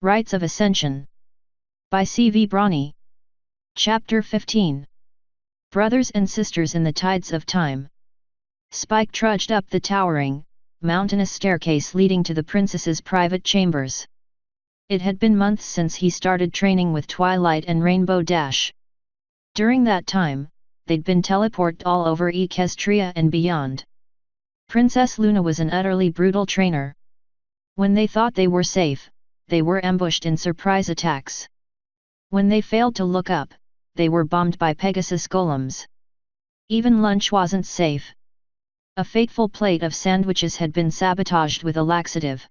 Rites of Ascension. By C.V. Brawny. Chapter 15. Brothers and Sisters in the Tides of Time. Spike trudged up the towering, mountainous staircase leading to the princess's private chambers. It had been months since he started training with Twilight and Rainbow Dash. During that time, they'd been teleported all over Equestria and beyond. Princess Luna was an utterly brutal trainer. When they thought they were safe, they were ambushed in surprise attacks. When they failed to look up, they were bombed by Pegasus golems. Even lunch wasn't safe. A fateful plate of sandwiches had been sabotaged with a laxative.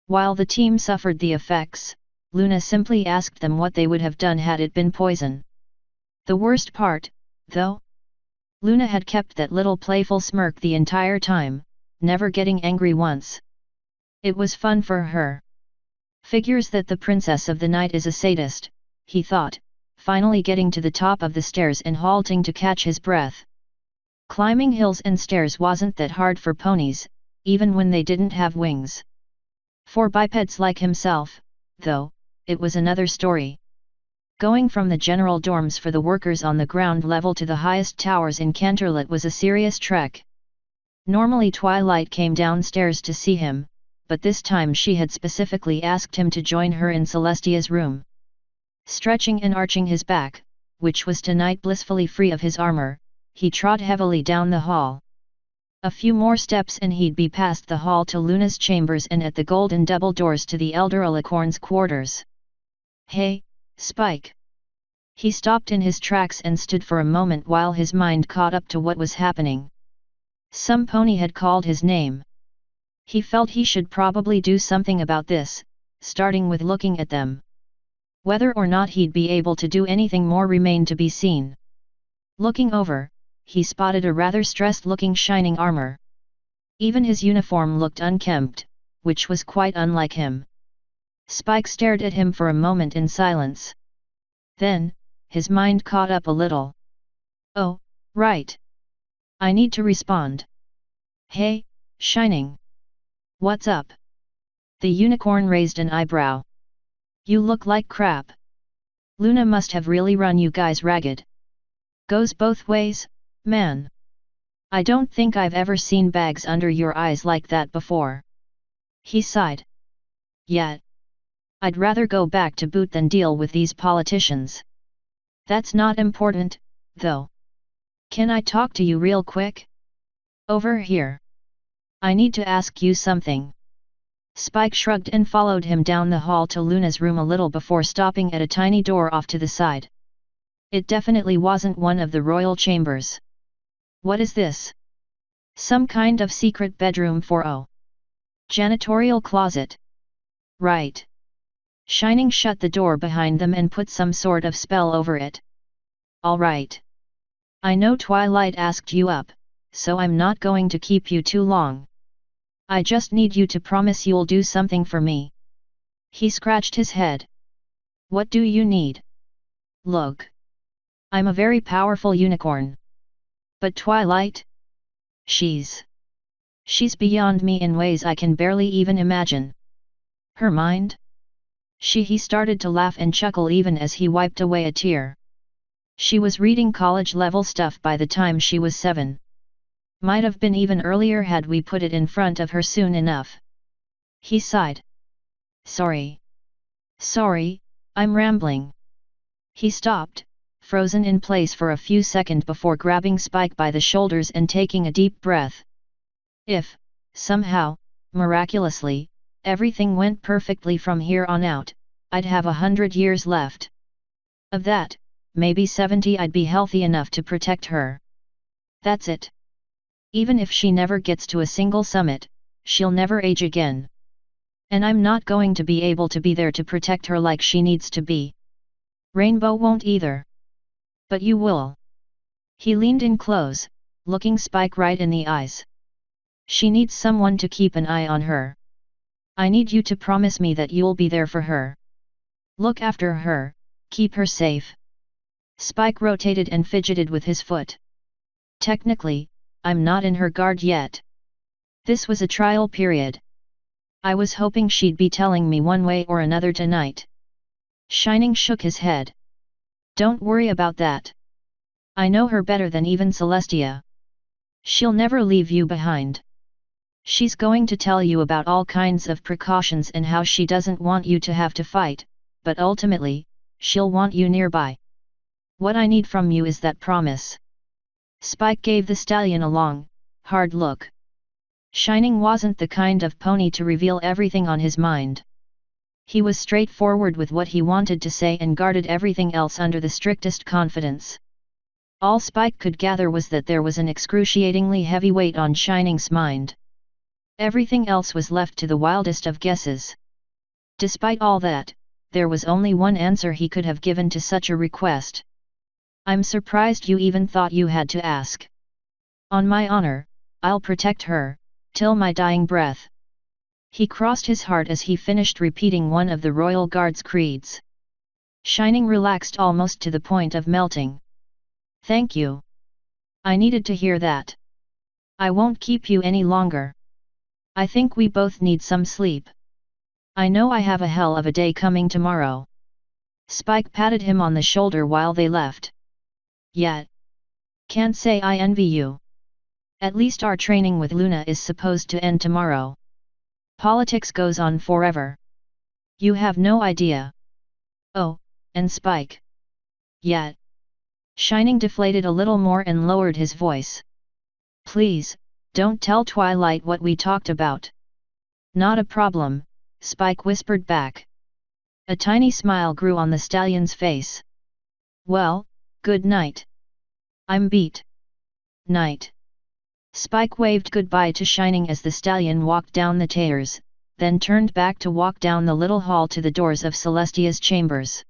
While the team suffered the effects, Luna simply asked them what they would have done had it been poison. The worst part, though? Luna had kept that little playful smirk the entire time, never getting angry once. It was fun for her. Figures that the princess of the night is a sadist, he thought, finally getting to the top of the stairs and halting to catch his breath. Climbing hills and stairs wasn't that hard for ponies, even when they didn't have wings. For bipeds like himself, though, it was another story. Going from the general dorms for the workers on the ground level to the highest towers in Canterlot was a serious trek. Normally Twilight came downstairs to see him, but this time she had specifically asked him to join her in Celestia's room. Stretching and arching his back, which was tonight blissfully free of his armor, he trod heavily down the hall. A few more steps and he'd be past the hall to Luna's chambers and at the golden double doors to the elder Alicorns' quarters. Hey, Spike! He stopped in his tracks and stood for a moment while his mind caught up to what was happening. Some pony had called his name. He felt he should probably do something about this, starting with looking at them. Whether or not he'd be able to do anything more remained to be seen. Looking over, he spotted a rather stressed-looking shining armor. Even his uniform looked unkempt, which was quite unlike him. Spike stared at him for a moment in silence. Then, his mind caught up a little. Oh, right. I need to respond. Hey, Shining. What's up? The unicorn raised an eyebrow. You look like crap. Luna must have really run you guys ragged. Goes both ways, man. I don't think I've ever seen bags under your eyes like that before. He sighed. Yet. I'd rather go back to Boot than deal with these politicians. That's not important, though. Can I talk to you real quick? Over here. I need to ask you something. Spike shrugged and followed him down the hall to Luna's room a little before stopping at a tiny door off to the side. It definitely wasn't one of the royal chambers. What is this? Some kind of secret bedroom for janitorial closet. Right. Shining shut the door behind them and put some sort of spell over it. All right. I know Twilight asked you up, so I'm not going to keep you too long. I just need you to promise you'll do something for me. He scratched his head. What do you need? Look. I'm a very powerful unicorn. But Twilight? She's beyond me in ways I can barely even imagine. Her mind? He started to laugh and chuckle even as he wiped away a tear. She was reading college-level stuff by the time she was 7. Might have been even earlier had we put it in front of her soon enough. He sighed. Sorry, I'm rambling. He stopped, frozen in place for a few seconds before grabbing Spike by the shoulders and taking a deep breath. If, somehow, miraculously, everything went perfectly from here on out, I'd have 100 years left. Of that, maybe 70 I'd be healthy enough to protect her. That's it. Even if she never gets to a single summit, she'll never age again. And I'm not going to be able to be there to protect her like she needs to be. Rainbow won't either. But you will. He leaned in close, looking Spike right in the eyes. She needs someone to keep an eye on her. I need you to promise me that you'll be there for her. Look after her, keep her safe. Spike rotated and fidgeted with his foot. Technically, I'm not in her guard yet. This was a trial period. I was hoping she'd be telling me one way or another tonight. Shining shook his head. Don't worry about that. I know her better than even Celestia. She'll never leave you behind. She's going to tell you about all kinds of precautions and how she doesn't want you to have to fight, but ultimately, she'll want you nearby. What I need from you is that promise. Spike gave the stallion a long, hard look. Shining wasn't the kind of pony to reveal everything on his mind. He was straightforward with what he wanted to say and guarded everything else under the strictest confidence. All Spike could gather was that there was an excruciatingly heavy weight on Shining's mind. Everything else was left to the wildest of guesses. Despite all that, there was only one answer he could have given to such a request. I'm surprised you even thought you had to ask. On my honor, I'll protect her, till my dying breath. He crossed his heart as he finished repeating one of the royal guard's creeds. Shining relaxed almost to the point of melting. Thank you. I needed to hear that. I won't keep you any longer. I think we both need some sleep. I know I have a hell of a day coming tomorrow. Spike patted him on the shoulder while they left. Yet. Can't say I envy you. At least our training with Luna is supposed to end tomorrow. Politics goes on forever. You have no idea. Oh, and Spike. Yet. Shining deflated a little more and lowered his voice. Please, don't tell Twilight what we talked about. Not a problem, Spike whispered back. A tiny smile grew on the stallion's face. Well, good night. I'm beat. Night. Spike waved goodbye to Shining as the stallion walked down the stairs, then turned back to walk down the little hall to the doors of Celestia's chambers.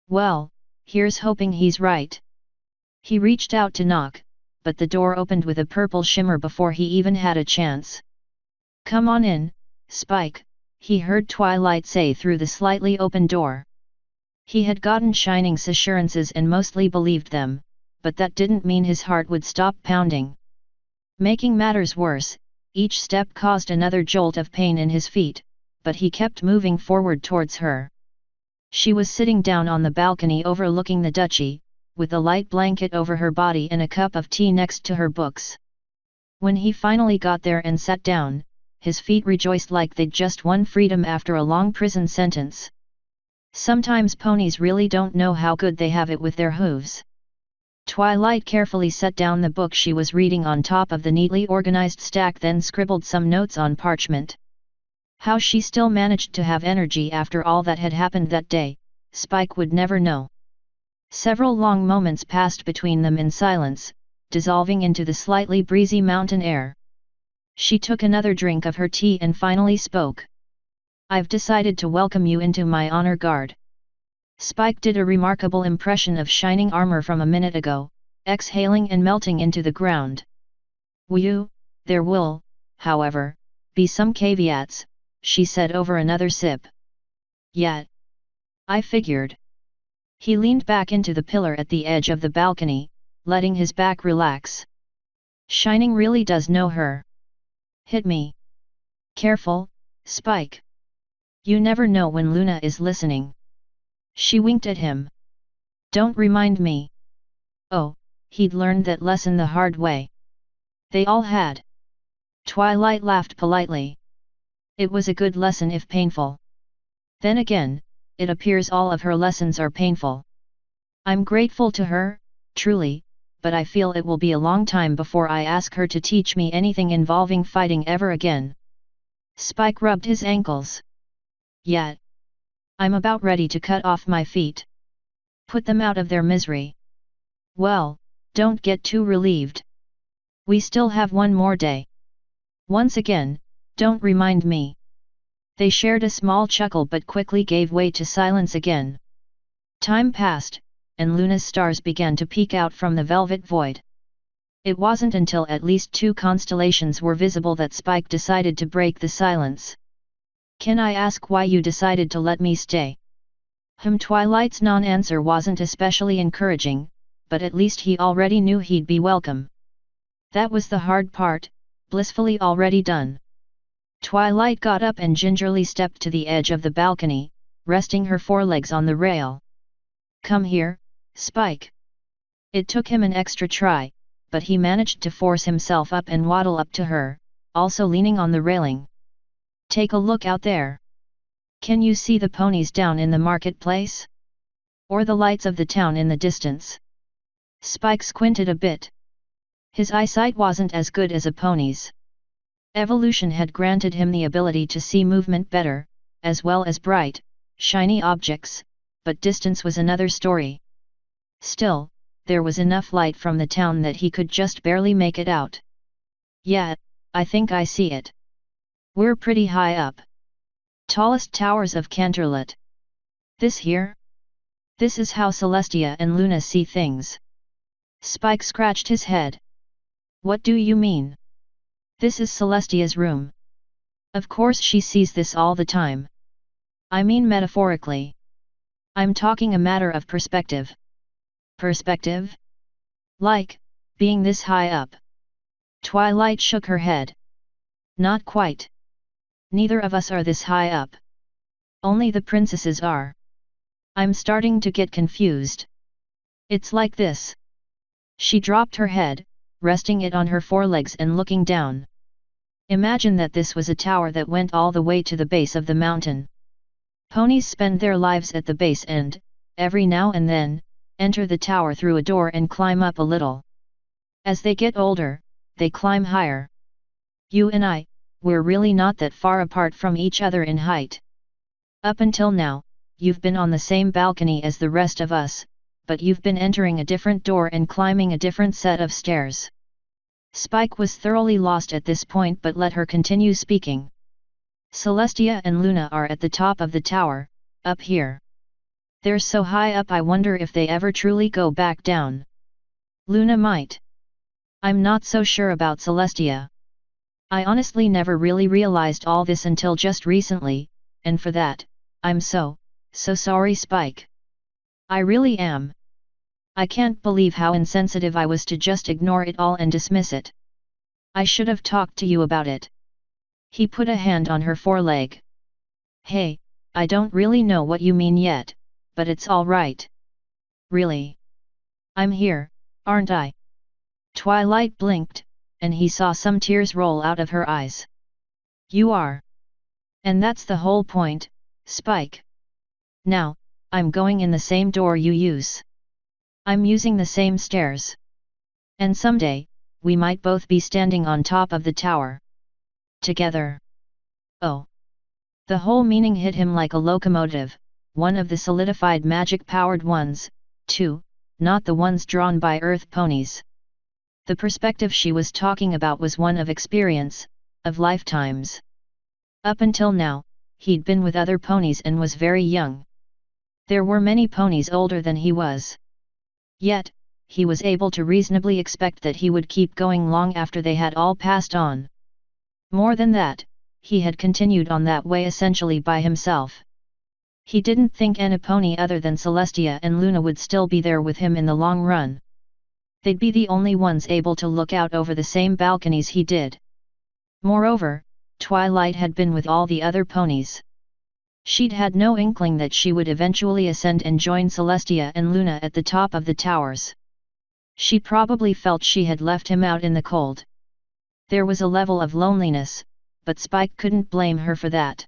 Well, here's hoping he's right. He reached out to knock, but the door opened with a purple shimmer before he even had a chance. Come on in, Spike, he heard Twilight say through the slightly open door. He had gotten Shining's assurances and mostly believed them, but that didn't mean his heart would stop pounding. Making matters worse, each step caused another jolt of pain in his feet, but he kept moving forward towards her. She was sitting down on the balcony overlooking the duchy, with a light blanket over her body and a cup of tea next to her books. When he finally got there and sat down, his feet rejoiced like they'd just won freedom after a long prison sentence. Sometimes ponies really don't know how good they have it with their hooves. Twilight carefully set down the book she was reading on top of the neatly organized stack, then scribbled some notes on parchment. How she still managed to have energy after all that had happened that day, Spike would never know. Several long moments passed between them in silence, dissolving into the slightly breezy mountain air. She took another drink of her tea and finally spoke. I've decided to welcome you into my honor guard. Spike did a remarkable impression of shining armor from a minute ago, exhaling and melting into the ground. There will, however, be some caveats, she said over another sip. Yet. I figured. He leaned back into the pillar at the edge of the balcony, letting his back relax. Shining really does know her. Hit me. Careful, Spike. You never know when Luna is listening. She winked at him. Don't remind me. Oh, he'd learned that lesson the hard way. They all had. Twilight laughed politely. It was a good lesson if painful. Then again, it appears all of her lessons are painful. I'm grateful to her, truly, but I feel it will be a long time before I ask her to teach me anything involving fighting ever again. Spike rubbed his ankles. Yet. I'm about ready to cut off my feet. Put them out of their misery. Well, don't get too relieved. We still have one more day. Once again, don't remind me. They shared a small chuckle but quickly gave way to silence again. Time passed, and Luna's stars began to peek out from the velvet void. It wasn't until at least 2 constellations were visible that Spike decided to break the silence. Can I ask why you decided to let me stay? Twilight's non-answer wasn't especially encouraging, but at least he already knew he'd be welcome. That was the hard part, blissfully already done. Twilight got up and gingerly stepped to the edge of the balcony, resting her forelegs on the rail. "Come here, Spike." It took him an extra try, but he managed to force himself up and waddle up to her, also leaning on the railing. "Take a look out there. Can you see the ponies down in the marketplace? Or the lights of the town in the distance?" Spike squinted a bit. His eyesight wasn't as good as a pony's. Evolution had granted him the ability to see movement better, as well as bright, shiny objects, but distance was another story. Still, there was enough light from the town that he could just barely make it out. "Yeah, I think I see it. We're pretty high up. Tallest towers of Canterlot. This here? This is how Celestia and Luna see things." Spike scratched his head. "What do you mean? This is Celestia's room. Of course she sees this all the time. I mean metaphorically. I'm talking a matter of perspective." "Perspective? Like, being this high up?" Twilight shook her head. "Not quite. Neither of us are this high up. Only the princesses are. I'm starting to get confused. It's like this." She dropped her head, resting it on her forelegs and looking down. "Imagine that this was a tower that went all the way to the base of the mountain. Ponies spend their lives at the base and, every now and then, enter the tower through a door and climb up a little. As they get older, they climb higher. You and I, we're really not that far apart from each other in height. Up until now, you've been on the same balcony as the rest of us, but you've been entering a different door and climbing a different set of stairs." Spike was thoroughly lost at this point but let her continue speaking. "Celestia and Luna are at the top of the tower, up here. They're so high up I wonder if they ever truly go back down. Luna might. I'm not so sure about Celestia. I honestly never really realized all this until just recently, and for that, I'm so sorry, Spike. I really am. I can't believe how insensitive I was to just ignore it all and dismiss it. I should have talked to you about it." He put a hand on her foreleg. "Hey, I don't really know what you mean yet, but it's all right." "Really? I'm here, aren't I?" Twilight blinked, and he saw some tears roll out of her eyes. "You are. And that's the whole point, Spike. Now, I'm going in the same door you use. I'm using the same stairs. And someday, we might both be standing on top of the tower. Together." Oh! The whole meaning hit him like a locomotive, one of the solidified magic-powered ones, too, not the ones drawn by earth ponies. The perspective she was talking about was one of experience, of lifetimes. Up until now, he'd been with other ponies and was very young. There were many ponies older than he was. Yet, he was able to reasonably expect that he would keep going long after they had all passed on. More than that, he had continued on that way essentially by himself. He didn't think any pony other than Celestia and Luna would still be there with him in the long run. They'd be the only ones able to look out over the same balconies he did. Moreover, Twilight had been with all the other ponies. She'd had no inkling that she would eventually ascend and join Celestia and Luna at the top of the towers. She probably felt she had left him out in the cold. There was a level of loneliness, but Spike couldn't blame her for that.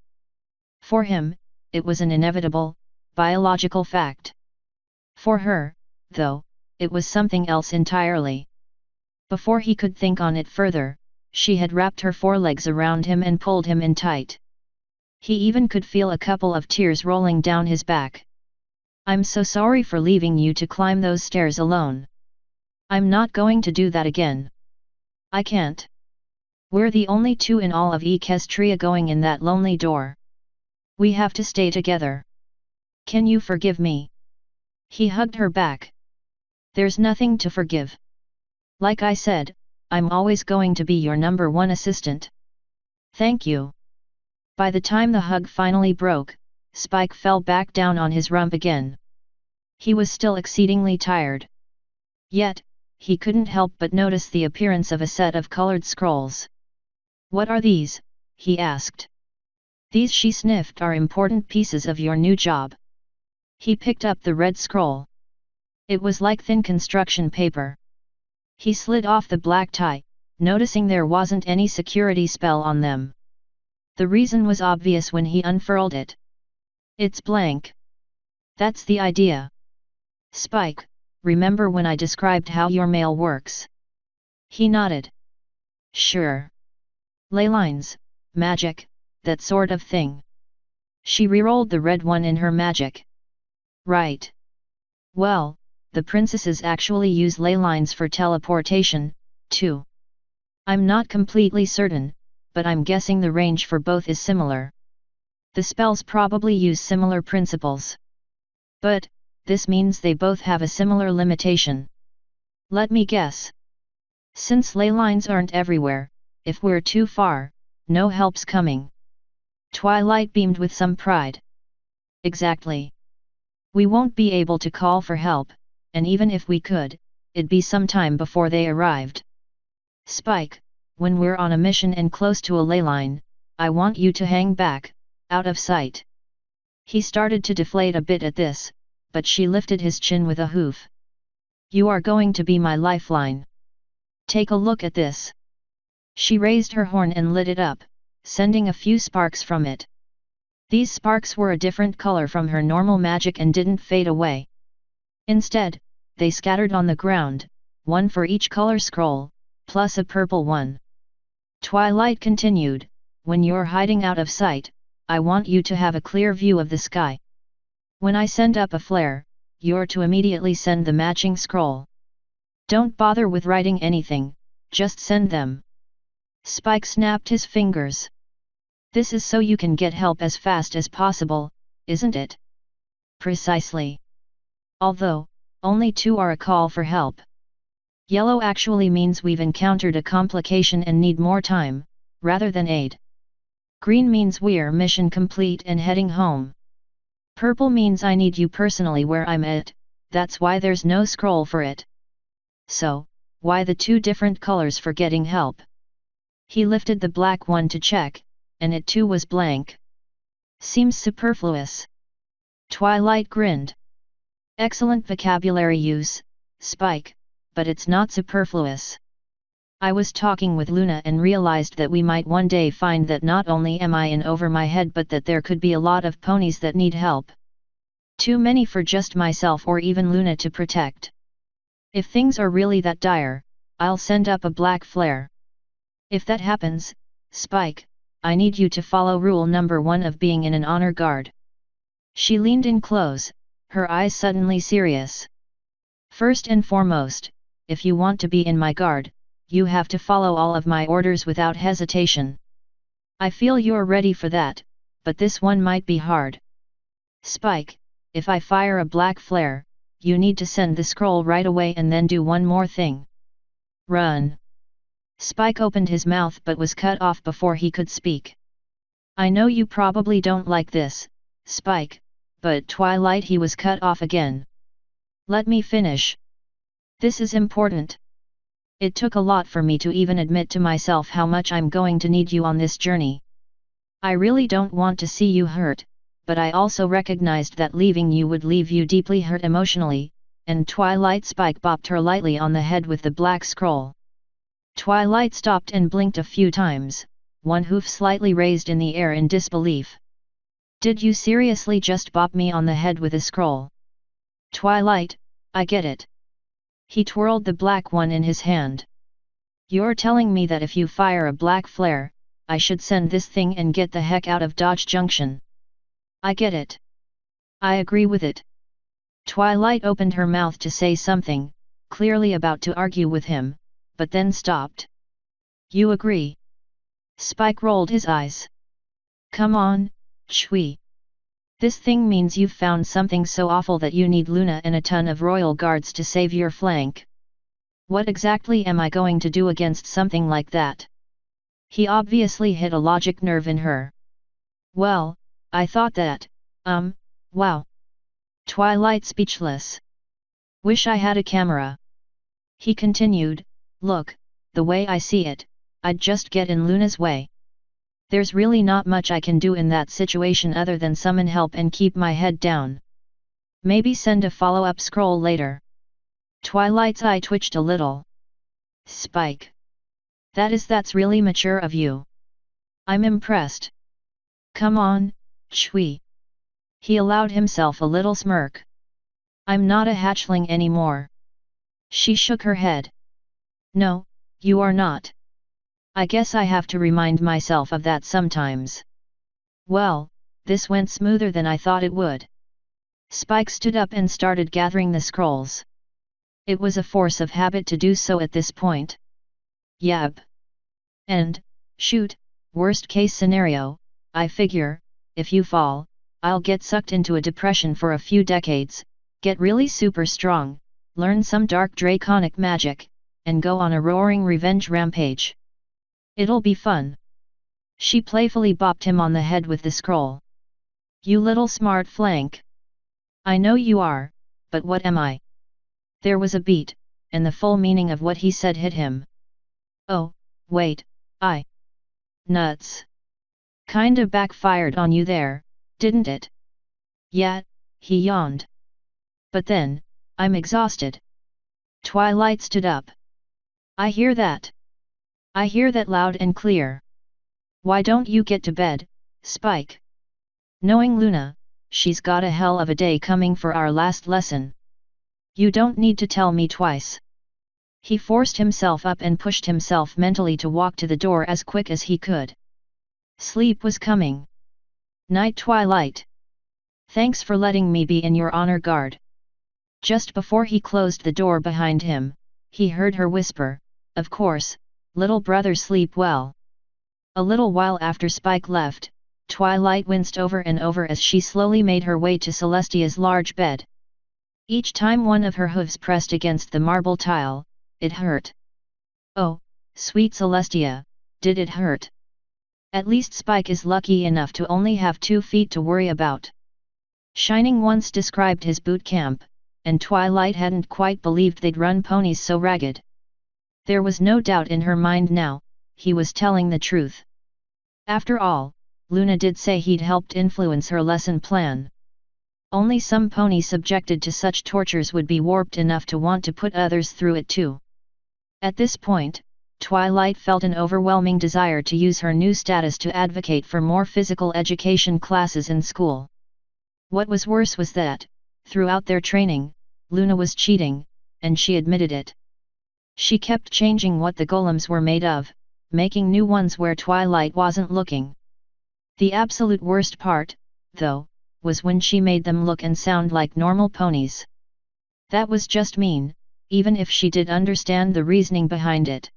For him, it was an inevitable, biological fact. For her, though, it was something else entirely. Before he could think on it further, she had wrapped her forelegs around him and pulled him in tight. He even could feel a couple of tears rolling down his back. "I'm so sorry for leaving you to climb those stairs alone. I'm not going to do that again. I can't. We're the only two in all of Equestria going in that lonely door. We have to stay together. Can you forgive me?" He hugged her back. "There's nothing to forgive. Like I said, I'm always going to be your #1 assistant. Thank you." By the time the hug finally broke, Spike fell back down on his rump again. He was still exceedingly tired. Yet, he couldn't help but notice the appearance of a set of colored scrolls. "What are these?" he asked. These, she sniffed, are important pieces of your new job. He picked up the red scroll. It was like thin construction paper. He slid off the black tie, noticing there wasn't any security spell on them. The reason was obvious when he unfurled it. It's blank. That's the idea. Spike, remember when I described how your mail works? He nodded. Sure. Ley lines, magic, that sort of thing. She rerolled the red one in her magic. Right. Well, the princesses actually use ley lines for teleportation, too. I'm not completely certain, but I'm guessing the range for both is similar. The spells probably use similar principles. But, this means they both have a similar limitation. Let me guess. Since ley lines aren't everywhere, if we're too far, no help's coming. Twilight beamed with some pride. Exactly. We won't be able to call for help, and even if we could, it'd be some time before they arrived. Spike, when we're on a mission and close to a ley line, I want you to hang back, out of sight. He started to deflate a bit at this, but she lifted his chin with a hoof. You are going to be my lifeline. Take a look at this. She raised her horn and lit it up, sending a few sparks from it. These sparks were a different color from her normal magic and didn't fade away. Instead, they scattered on the ground, one for each color scroll, plus a purple one. Twilight continued, when you're hiding out of sight, I want you to have a clear view of the sky. When I send up a flare, you're to immediately send the matching scroll. Don't bother with writing anything, just send them. Spike snapped his fingers. This is so you can get help as fast as possible, isn't it? Precisely. Although, only 2 are a call for help. Yellow actually means we've encountered a complication and need more time, rather than aid. Green means we're mission complete and heading home. Purple means I need you personally where I'm at, that's why there's no scroll for it. So, why the 2 different colors for getting help? He lifted the black one to check, and it too was blank. Seems superfluous. Twilight grinned. Excellent vocabulary use, Spike, but it's not superfluous. I was talking with Luna and realized that we might one day find that not only am I in over my head but that there could be a lot of ponies that need help. Too many for just myself or even Luna to protect. If things are really that dire, I'll send up a black flare. If that happens, Spike, I need you to follow rule number 1 of being in an honor guard. She leaned in close, her eyes suddenly serious. First and foremost, if you want to be in my guard, you have to follow all of my orders without hesitation. I feel you're ready for that, but this one might be hard. Spike, if I fire a black flare, you need to send the scroll right away and then do one more thing. Run. Spike opened his mouth but was cut off before he could speak. I know you probably don't like this, Spike, but Twilight, he was cut off again. Let me finish. This is important. It took a lot for me to even admit to myself how much I'm going to need you on this journey. I really don't want to see you hurt, but I also recognized that leaving you would leave you deeply hurt emotionally, and Twilight. Spike bopped her lightly on the head with the black scroll. Twilight stopped and blinked a few times, one hoof slightly raised in the air in disbelief. Did you seriously just bop me on the head with a scroll? Twilight, I get it. He twirled the black one in his hand. You're telling me that if you fire a black flare, I should send this thing and get the heck out of Dodge Junction. I get it. I agree with it. Twilight opened her mouth to say something, clearly about to argue with him, but then stopped. You agree? Spike rolled his eyes. Come on, Chui. This thing means you've found something so awful that you need Luna and a ton of royal guards to save your flank. What exactly am I going to do against something like that? He obviously hit a logic nerve in her. Well, I thought that, wow. Twilight speechless. Wish I had a camera. He continued, look, the way I see it, I'd just get in Luna's way. There's really not much I can do in that situation other than summon help and keep my head down. Maybe send a follow-up scroll later. Twilight's eye twitched a little. Spike. That's really mature of you. I'm impressed. Come on, Chui. He allowed himself a little smirk. I'm not a hatchling anymore. She shook her head. No, you are not. I guess I have to remind myself of that sometimes. Well, this went smoother than I thought it would. Spike stood up and started gathering the scrolls. It was a force of habit to do so at this point. Yep. And, shoot, worst case scenario, I figure, if you fall, I'll get sucked into a depression for a few decades, get really super strong, learn some dark draconic magic, and go on a roaring revenge rampage. It'll be fun. She playfully bopped him on the head with the scroll. You little smart flank. I know you are, but what am I? There was a beat, and the full meaning of what he said hit him. Oh, wait, nuts. Kinda backfired on you there, didn't it? Yeah, he yawned. But then, I'm exhausted. Twilight stood up. I hear that. I hear that loud and clear. Why don't you get to bed, Spike? Knowing Luna, she's got a hell of a day coming for our last lesson. You don't need to tell me twice. He forced himself up and pushed himself mentally to walk to the door as quick as he could. Sleep was coming. Night Twilight. Thanks for letting me be in your honor guard. Just before he closed the door behind him, he heard her whisper, of course, little brother sleep well. A little while after Spike left, Twilight winced over and over as she slowly made her way to Celestia's large bed. Each time one of her hooves pressed against the marble tile, it hurt. Oh, sweet Celestia, did it hurt? At least Spike is lucky enough to only have 2 feet to worry about. Shining once described his boot camp, and Twilight hadn't quite believed they'd run ponies so ragged. There was no doubt in her mind now, he was telling the truth. After all, Luna did say he'd helped influence her lesson plan. Only some pony subjected to such tortures would be warped enough to want to put others through it too. At this point, Twilight felt an overwhelming desire to use her new status to advocate for more physical education classes in school. What was worse was that, throughout their training, Luna was cheating, and she admitted it. She kept changing what the golems were made of, making new ones where Twilight wasn't looking. The absolute worst part, though, was when she made them look and sound like normal ponies. That was just mean, even if she did understand the reasoning behind it.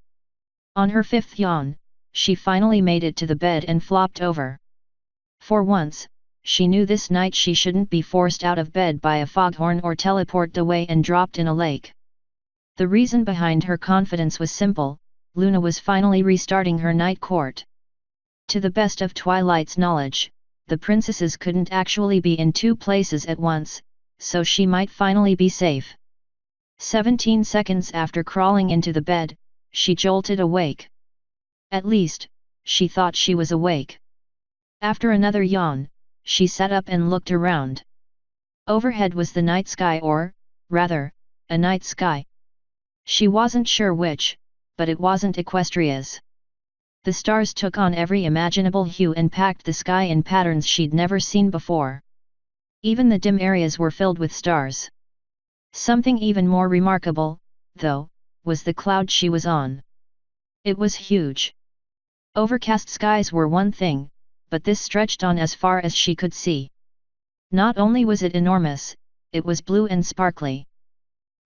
On her 5th yawn, she finally made it to the bed and flopped over. For once, she knew this night she shouldn't be forced out of bed by a foghorn or teleported away and dropped in a lake. The reason behind her confidence was simple: Luna was finally restarting her night court. To the best of Twilight's knowledge, the princesses couldn't actually be in 2 places at once, so she might finally be safe. 17 seconds after crawling into the bed, she jolted awake. At least, she thought she was awake. After another yawn, she sat up and looked around. Overhead was the night sky, or, rather, a night sky. She wasn't sure which, but it wasn't Equestria's. The stars took on every imaginable hue and packed the sky in patterns she'd never seen before. Even the dim areas were filled with stars. Something even more remarkable, though, was the cloud she was on. It was huge. Overcast skies were one thing, but this stretched on as far as she could see. Not only was it enormous, it was blue and sparkly.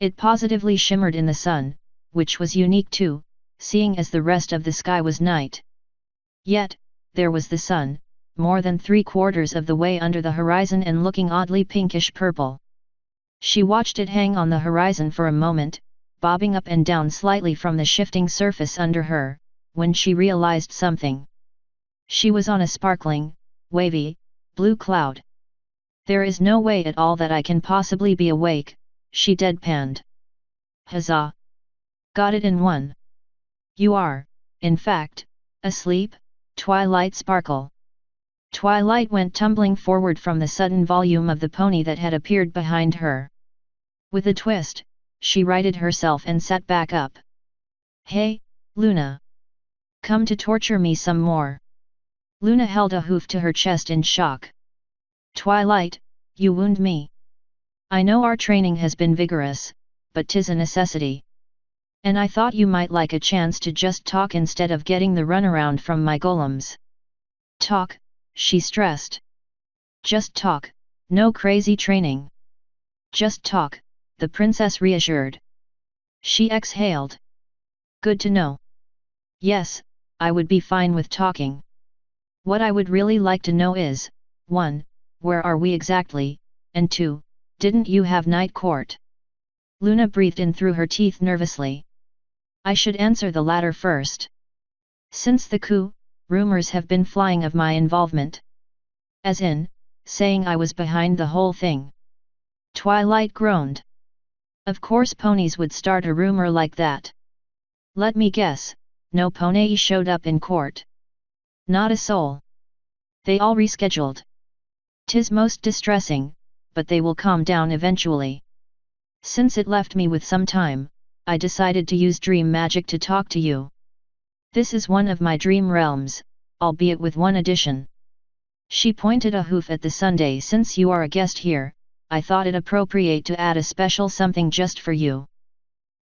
It positively shimmered in the sun, which was unique too, seeing as the rest of the sky was night. Yet, there was the sun, more than 3/4 of the way under the horizon and looking oddly pinkish-purple. She watched it hang on the horizon for a moment, bobbing up and down slightly from the shifting surface under her, when she realized something. She was on a sparkling, wavy, blue cloud. There is no way at all that I can possibly be awake, she deadpanned. Huzzah! Got it in one. You are, in fact, asleep, Twilight sparkle. Twilight went tumbling forward from the sudden volume of the pony that had appeared behind her. With a twist, she righted herself and sat back up. Hey, Luna! Come to torture me some more. Luna held a hoof to her chest in shock. Twilight, you wound me. I know our training has been vigorous, but 'tis a necessity. And I thought you might like a chance to just talk instead of getting the runaround from my golems. Talk, she stressed. Just talk, no crazy training. Just talk, the princess reassured. She exhaled. Good to know. Yes, I would be fine with talking. What I would really like to know is, 1. Where are we exactly, and 2. Didn't you have night court? Luna breathed in through her teeth nervously. I should answer the latter first. Since the coup, rumors have been flying of my involvement. As in, saying I was behind the whole thing. Twilight groaned. Of course ponies would start a rumor like that. Let me guess, no pony showed up in court. Not a soul. They all rescheduled. 'Tis most distressing, but they will calm down eventually. Since it left me with some time, I decided to use dream magic to talk to you. This is one of my dream realms, albeit with one addition. She pointed a hoof at the Sunday. Since you are a guest here, I thought it appropriate to add a special something just for you.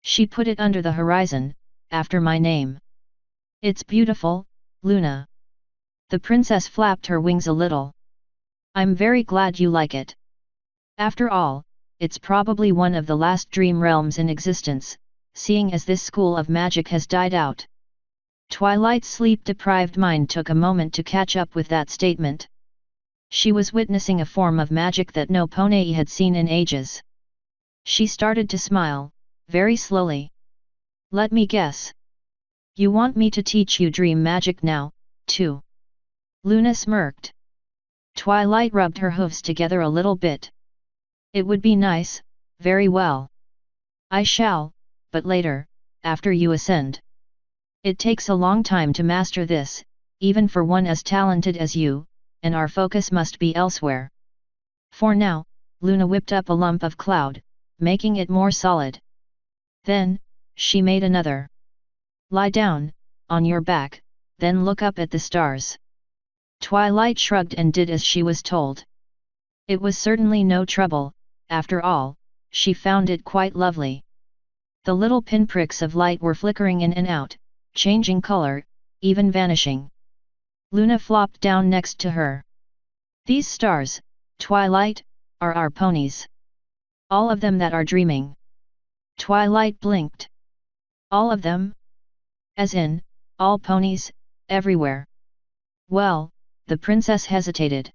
She put it under the horizon, after my name. It's beautiful, Luna. The princess flapped her wings a little. I'm very glad you like it. After all, it's probably one of the last dream realms in existence, seeing as this school of magic has died out. Twilight's sleep-deprived mind took a moment to catch up with that statement. She was witnessing a form of magic that no pony had seen in ages. She started to smile, very slowly. Let me guess. You want me to teach you dream magic now, too? Luna smirked. Twilight rubbed her hooves together a little bit. It would be nice, very well. I shall, but later, after you ascend. It takes a long time to master this, even for one as talented as you, and our focus must be elsewhere. For now, Luna whipped up a lump of cloud, making it more solid. Then, she made another. Lie down, on your back, then look up at the stars. Twilight shrugged and did as she was told. It was certainly no trouble, after all, she found it quite lovely. The little pinpricks of light were flickering in and out, changing color, even vanishing. Luna flopped down next to her. These stars, Twilight, are our ponies. All of them that are dreaming. Twilight blinked. All of them? As in, all ponies, everywhere. Well, the princess hesitated.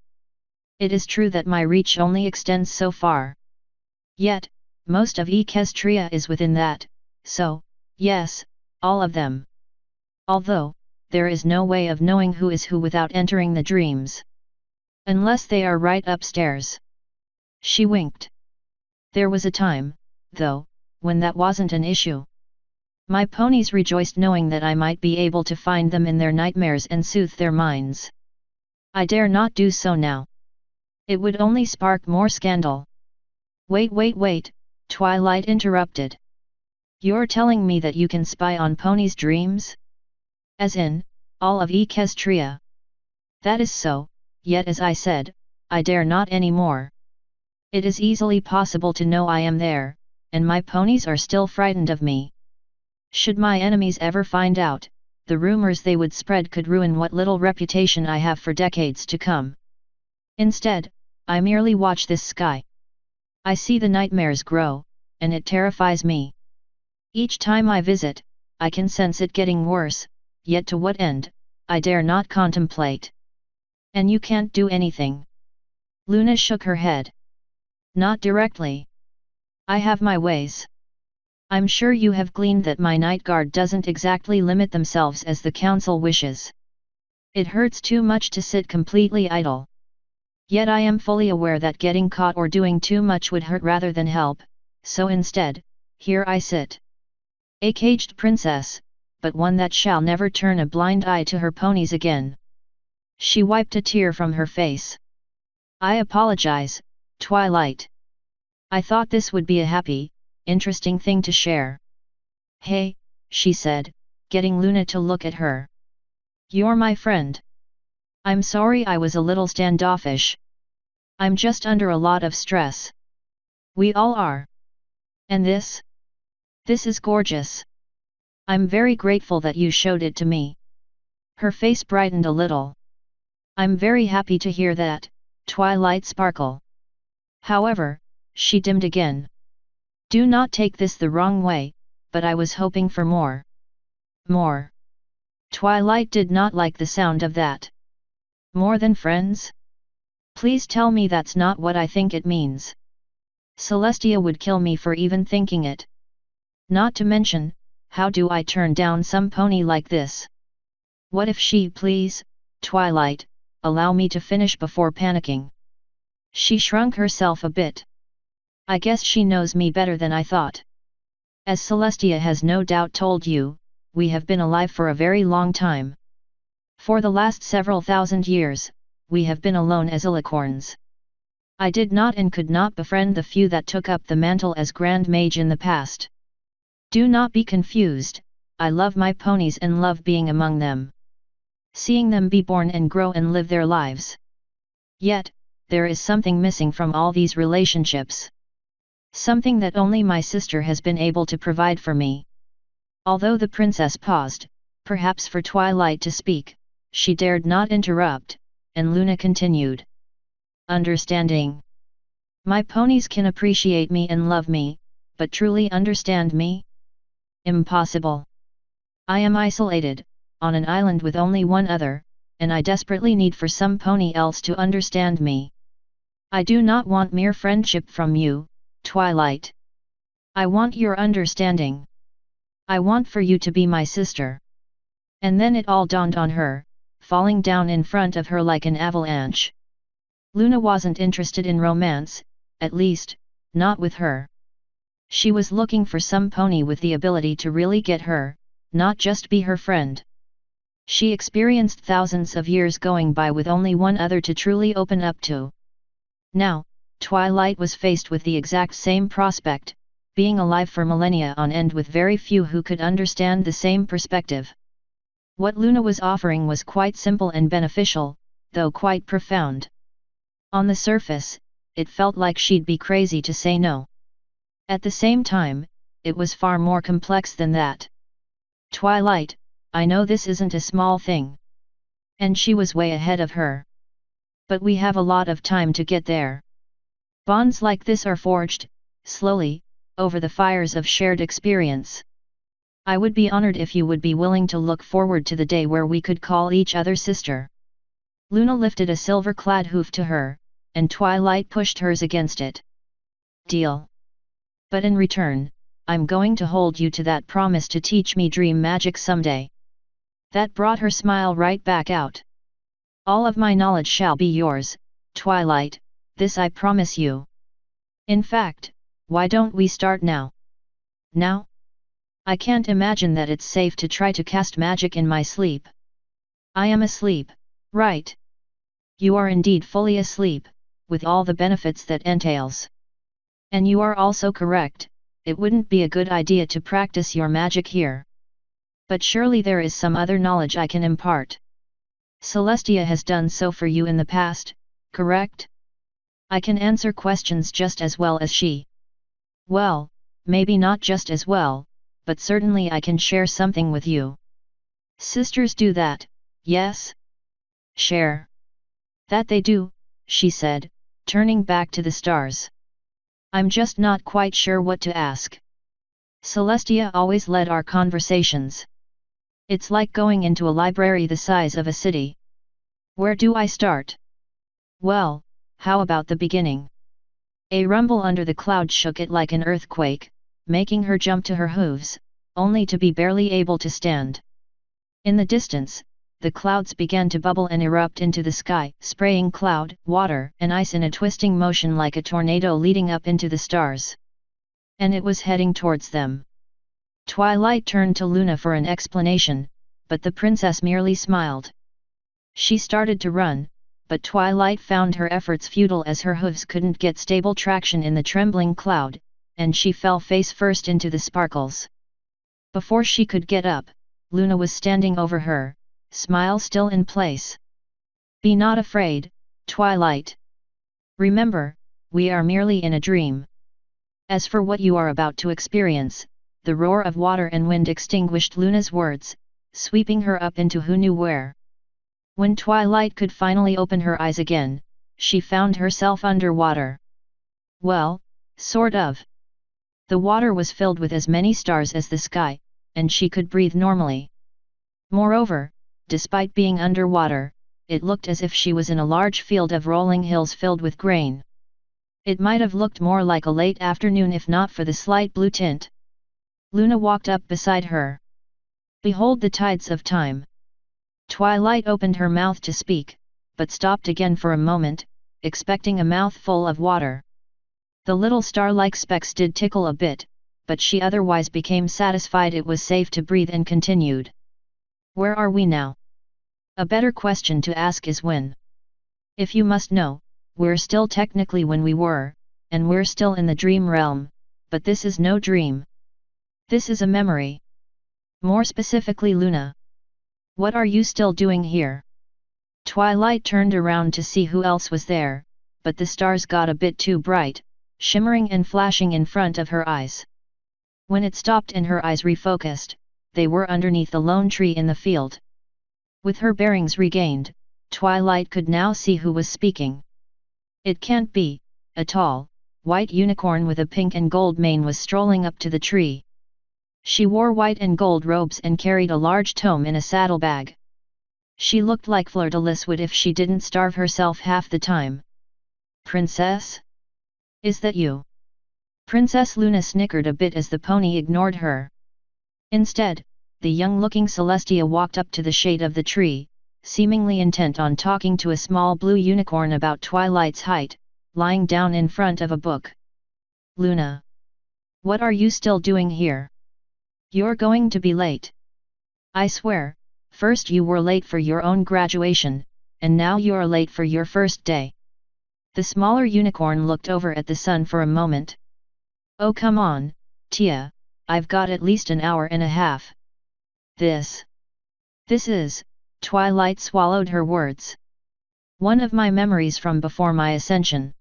It is true that my reach only extends so far. Yet, most of Equestria is within that, so, yes, all of them. Although, there is no way of knowing who is who without entering the dreams. Unless they are right upstairs. She winked. There was a time, though, when that wasn't an issue. My ponies rejoiced knowing that I might be able to find them in their nightmares and soothe their minds. I dare not do so now. It would only spark more scandal. Wait, Twilight interrupted. You're telling me that you can spy on ponies' dreams? As in, all of Equestria. That is so, yet as I said, I dare not anymore. It is easily possible to know I am there, and my ponies are still frightened of me. Should my enemies ever find out, the rumors they would spread could ruin what little reputation I have for decades to come. Instead, I merely watch this sky. I see the nightmares grow, and it terrifies me. Each time I visit, I can sense it getting worse, yet to what end, I dare not contemplate. And you can't do anything. Luna shook her head. Not directly. I have my ways. I'm sure you have gleaned that my night guard doesn't exactly limit themselves as the council wishes. It hurts too much to sit completely idle. Yet I am fully aware that getting caught or doing too much would hurt rather than help, so instead, here I sit. A caged princess, but one that shall never turn a blind eye to her ponies again. She wiped a tear from her face. I apologize, Twilight. I thought this would be a happy, interesting thing to share. Hey, she said, getting Luna to look at her. You're my friend. I'm sorry I was a little standoffish. I'm just under a lot of stress. We all are. And this? This is gorgeous. I'm very grateful that you showed it to me. Her face brightened a little. I'm very happy to hear that, Twilight Sparkle. However, she dimmed again. Do not take this the wrong way, but I was hoping for more. More. Twilight did not like the sound of that. More than friends? Please tell me that's not what I think it means. Celestia would kill me for even thinking it. Not to mention, how do I turn down some pony like this? What if she, please, Twilight, allow me to finish before panicking. She shrunk herself a bit. I guess she knows me better than I thought. As Celestia has no doubt told you, we have been alive for a very long time. For the last several thousand years, we have been alone as Alicorns. I did not and could not befriend the few that took up the mantle as Grand Mage in the past. Do not be confused, I love my ponies and love being among them. Seeing them be born and grow and live their lives. Yet, there is something missing from all these relationships. Something that only my sister has been able to provide for me. Although the princess paused, perhaps for Twilight to speak, she dared not interrupt, and Luna continued. Understanding. My ponies can appreciate me and love me, but truly understand me? Impossible. I am isolated, on an island with only one other, and I desperately need for some pony else to understand me. I do not want mere friendship from you, Twilight. I want your understanding. I want for you to be my sister. And then it all dawned on her, falling down in front of her like an avalanche. Luna wasn't interested in romance, at least, not with her. She was looking for some pony with the ability to really get her, not just be her friend. She experienced thousands of years going by with only one other to truly open up to. Now, Twilight was faced with the exact same prospect, being alive for millennia on end with very few who could understand the same perspective. What Luna was offering was quite simple and beneficial, though quite profound. On the surface, it felt like she'd be crazy to say no. At the same time, it was far more complex than that. Twilight, I know this isn't a small thing. And she was way ahead of her. But we have a lot of time to get there. Bonds like this are forged, slowly, over the fires of shared experience. I would be honored if you would be willing to look forward to the day where we could call each other sister. Luna lifted a silver-clad hoof to her, and Twilight pushed hers against it. Deal. But in return, I'm going to hold you to that promise to teach me dream magic someday. That brought her smile right back out. All of my knowledge shall be yours, Twilight, this I promise you. In fact, why don't we start now? Now? I can't imagine that it's safe to try to cast magic in my sleep. I am asleep, right? You are indeed fully asleep, with all the benefits that entails. And you are also correct, it wouldn't be a good idea to practice your magic here. But surely there is some other knowledge I can impart. Celestia has done so for you in the past, correct? I can answer questions just as well as she. Well, maybe not just as well, but certainly I can share something with you. Sisters do that, yes? Share. That they do, she said, turning back to the stars. I'm just not quite sure what to ask. Celestia always led our conversations. It's like going into a library the size of a city. Where do I start? Well, how about the beginning? A rumble under the cloud shook it like an earthquake, making her jump to her hooves, only to be barely able to stand. In the distance, the clouds began to bubble and erupt into the sky, spraying cloud, water, and ice in a twisting motion like a tornado leading up into the stars. And it was heading towards them. Twilight turned to Luna for an explanation, but the princess merely smiled. She started to run, but Twilight found her efforts futile as her hooves couldn't get stable traction in the trembling cloud, and she fell face first into the sparkles. Before she could get up, Luna was standing over her, smile still in place. "Be not afraid, Twilight. Remember, we are merely in a dream. As for what you are about to experience," the roar of water and wind extinguished Luna's words, sweeping her up into who knew where. When Twilight could finally open her eyes again, she found herself underwater. Well, sort of. The water was filled with as many stars as the sky, and she could breathe normally. Moreover, despite being underwater, it looked as if she was in a large field of rolling hills filled with grain. It might have looked more like a late afternoon if not for the slight blue tint. Luna walked up beside her. "Behold the tides of time." Twilight opened her mouth to speak, but stopped again for a moment, expecting a mouthful of water. The little star-like specks did tickle a bit, but she otherwise became satisfied it was safe to breathe and continued. "Where are we now? A better question to ask is when. If you must know, we're still technically when we were, and we're still in the dream realm, but this is no dream. This is a memory. More specifically, Luna. What are you still doing here?" Twilight turned around to see who else was there, but the stars got a bit too bright, shimmering and flashing in front of her eyes. When it stopped and her eyes refocused, they were underneath the lone tree in the field. With her bearings regained, Twilight could now see who was speaking. It can't be. A tall, white unicorn with a pink and gold mane was strolling up to the tree. She wore white and gold robes and carried a large tome in a saddlebag. She looked like Fleur-de-Lis would if she didn't starve herself half the time. "Princess? Is that you?" Princess Luna snickered a bit as the pony ignored her. Instead, the young-looking Celestia walked up to the shade of the tree, seemingly intent on talking to a small blue unicorn about Twilight's height, lying down in front of a book. "Luna. What are you still doing here? You're going to be late. I swear, first you were late for your own graduation, and now you're late for your first day." The smaller unicorn looked over at the sun for a moment. "Oh come on, Tia, I've got at least an hour and a half. This is," Twilight swallowed her words, "one of my memories from before my ascension.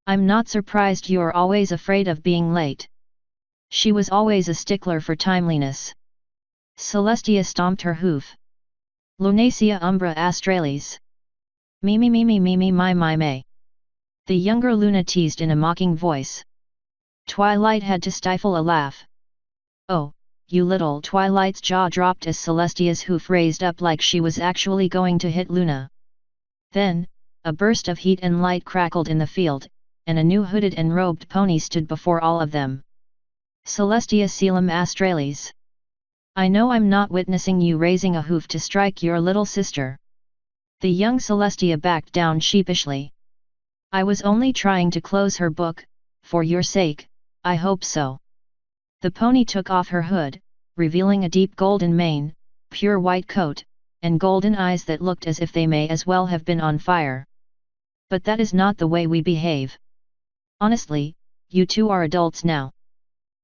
I'm not surprised you're always afraid of being late." She was always a stickler for timeliness. Celestia stomped her hoof. "Lunacia umbra australis. Me my may." The younger Luna teased in a mocking voice. Twilight had to stifle a laugh. "Oh, you little." Twilight's jaw dropped as Celestia's hoof raised up like she was actually going to hit Luna. Then, a burst of heat and light crackled in the field, and a new hooded and robed pony stood before all of them. "Celestia Coelum Australis. I know I'm not witnessing you raising a hoof to strike your little sister." The young Celestia backed down sheepishly. "I was only trying to close her book, for your sake, I hope so." The pony took off her hood, revealing a deep golden mane, pure white coat, and golden eyes that looked as if they may as well have been on fire. "But that is not the way we behave. Honestly, you two are adults now.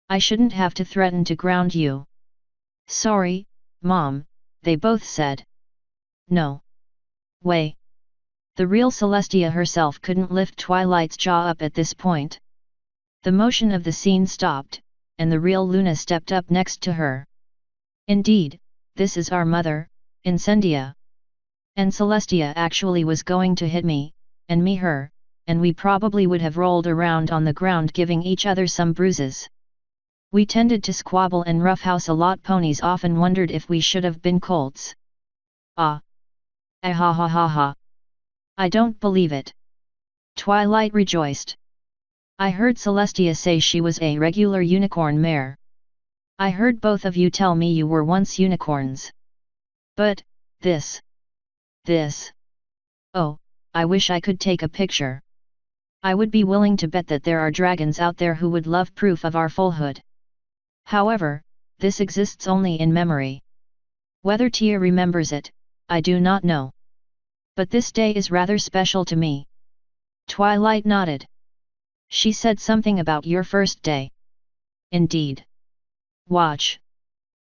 I shouldn't have to threaten to ground you." "Sorry, Mom," they both said. "No way." The real Celestia herself couldn't lift Twilight's jaw up at this point. The motion of the scene stopped, and the real Luna stepped up next to her. "Indeed, this is our mother, Incendia. And Celestia actually was going to hit me, and me her, and we probably would have rolled around on the ground giving each other some bruises. We tended to squabble and roughhouse a lot. Ponies often wondered if we should have been colts." "Ah. Ah ha ha ha ha. I don't believe it." Twilight rejoiced. "I heard Celestia say she was a regular unicorn mare. I heard both of you tell me you were once unicorns. But, this. Oh, I wish I could take a picture. I would be willing to bet that there are dragons out there who would love proof of our fullhood. However, this exists only in memory. Whether Tia remembers it, I do not know. But this day is rather special to me. Twilight nodded. She said something about your first day. Indeed. Watch.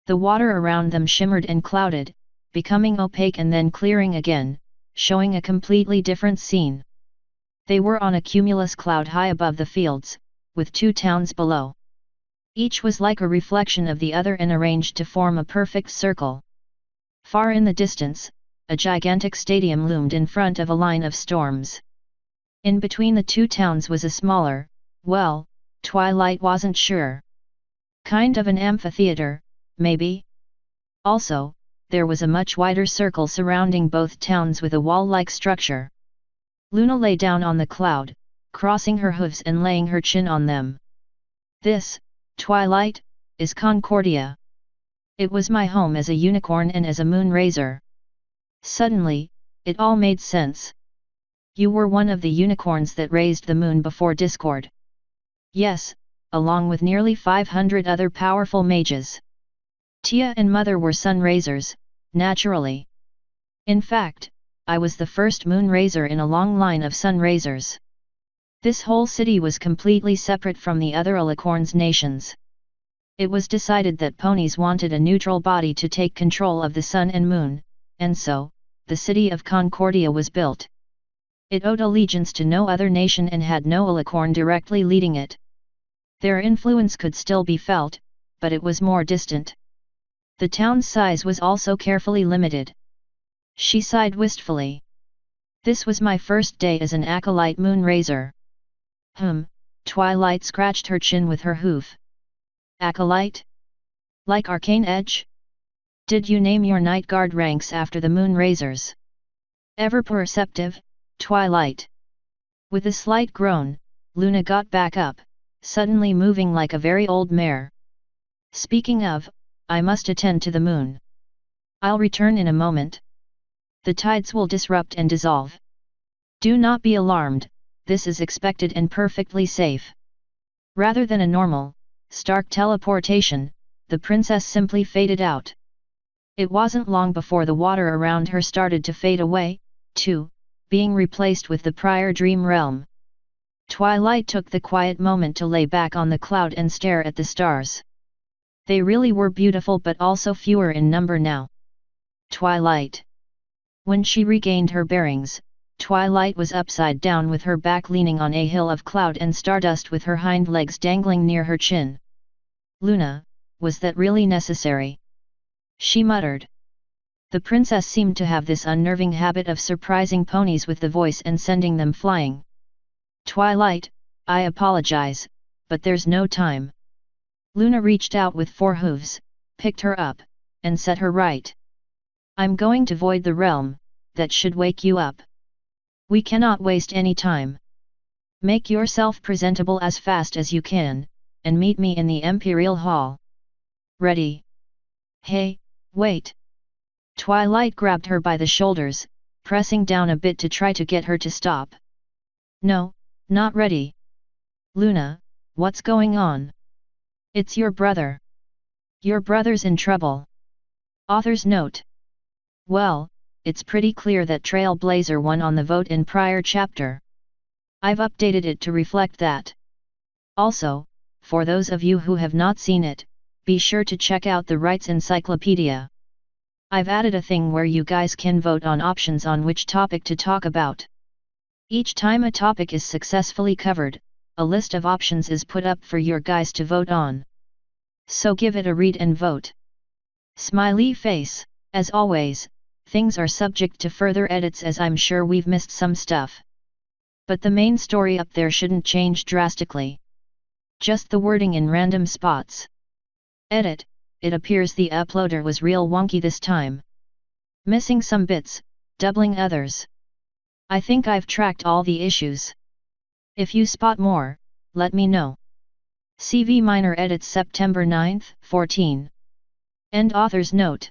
The water around them shimmered and clouded, becoming opaque and then clearing again, showing a completely different scene. They were on a cumulus cloud high above the fields, with 2 towns below. Each was like a reflection of the other and arranged to form a perfect circle. Far in the distance, a gigantic stadium loomed in front of a line of storms. In between the 2 towns was a smaller, well, Twilight wasn't sure. Kind of an amphitheater, maybe? Also, there was a much wider circle surrounding both towns with a wall-like structure. Luna lay down on the cloud, crossing her hooves and laying her chin on them. This, Twilight, is Concordia. It was my home as a unicorn and as a moon raiser. Suddenly, it all made sense. You were one of the unicorns that raised the moon before Discord. Yes, along with nearly 500 other powerful mages. Tia and Mother were sun raisers, naturally. In fact, I was the first moon raiser in a long line of sun raisers. This whole city was completely separate from the other Alicorns nations. It was decided that ponies wanted a neutral body to take control of the sun and moon, and so, the city of Concordia was built. It owed allegiance to no other nation and had no Alicorn directly leading it. Their influence could still be felt, but it was more distant. The town's size was also carefully limited. She sighed wistfully. This was my first day as an acolyte moon raiser. Twilight scratched her chin with her hoof. Acolyte? Like Arcane Edge? Did you name your night guard ranks after the moon raisers? Ever perceptive, Twilight. With a slight groan, Luna got back up, suddenly moving like a very old mare. Speaking of, I must attend to the moon. I'll return in a moment. The tides will disrupt and dissolve. Do not be alarmed, this is expected and perfectly safe. Rather than a normal, stark teleportation, the princess simply faded out. It wasn't long before the water around her started to fade away, too, being replaced with the prior dream realm. Twilight took the quiet moment to lay back on the cloud and stare at the stars. They really were beautiful but also fewer in number now. Twilight. When she regained her bearings, Twilight was upside down with her back leaning on a hill of cloud and stardust with her hind legs dangling near her chin. Luna, was that really necessary? She muttered. The princess seemed to have this unnerving habit of surprising ponies with the voice and sending them flying. Twilight, I apologize, but there's no time. Luna reached out with 4 hooves, picked her up, and set her right. I'm going to void the realm, that should wake you up. We cannot waste any time. Make yourself presentable as fast as you can, and meet me in the Imperial Hall. Ready? Hey, wait! Twilight grabbed her by the shoulders, pressing down a bit to try to get her to stop. No, not ready. Luna, what's going on? It's your brother. Your brother's in trouble. Author's note. Well, it's pretty clear that Trailblazer won on the vote in prior chapter. I've updated it to reflect that. Also, for those of you who have not seen it, be sure to check out the Rites Encyclopedia. I've added a thing where you guys can vote on options on which topic to talk about. Each time a topic is successfully covered, a list of options is put up for your guys to vote on. So give it a read and vote. Smiley face. As always, things are subject to further edits as I'm sure we've missed some stuff. But the main story up there shouldn't change drastically. Just the wording in random spots. Edit, it appears the uploader was real wonky this time. Missing some bits, doubling others. I think I've tracked all the issues. If you spot more, let me know. CV Minor edits September 9, 14. End author's note.